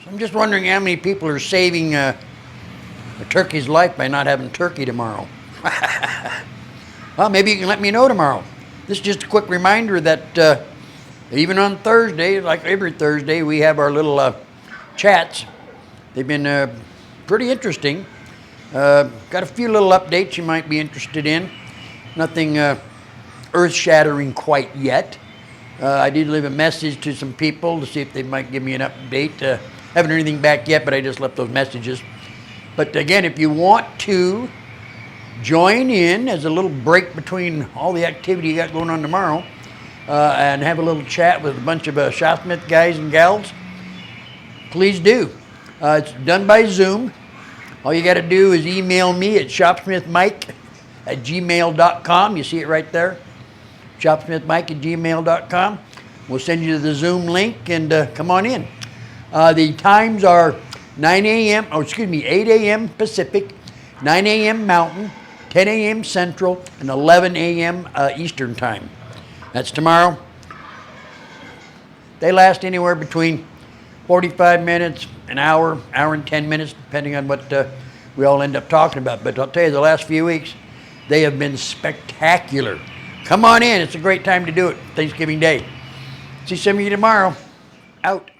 So I'm just wondering how many people are saving a turkey's life by not having turkey tomorrow. Well, maybe you can let me know tomorrow. This is just a quick reminder that even on Thursday, like every Thursday, we have our little chats. They've been pretty interesting. Got a few little updates you might be interested in. Nothing earth-shattering quite yet. I did leave a message to some people to see if they might give me an update. Haven't heard anything back yet, but I just left those messages. But again, if you want to join in as a little break between all the activity you got going on tomorrow and have a little chat with a bunch of Shopsmith guys and gals, please do. It's done by Zoom. All you got to do is email me at shopsmithmike@gmail.com. You see it right there, shopsmithmike@gmail.com. We'll send you the Zoom link and come on in. The times are 8 a.m. Pacific, 9 a.m. Mountain, 10 a.m. Central, and 11 a.m. Eastern Time. That's tomorrow. They last anywhere between 45 minutes, an hour, hour and 10 minutes, depending on what we all end up talking about. But I'll tell you, the last few weeks, they have been spectacular. Come on in. It's a great time to do it. Thanksgiving Day. See some of you tomorrow. Out.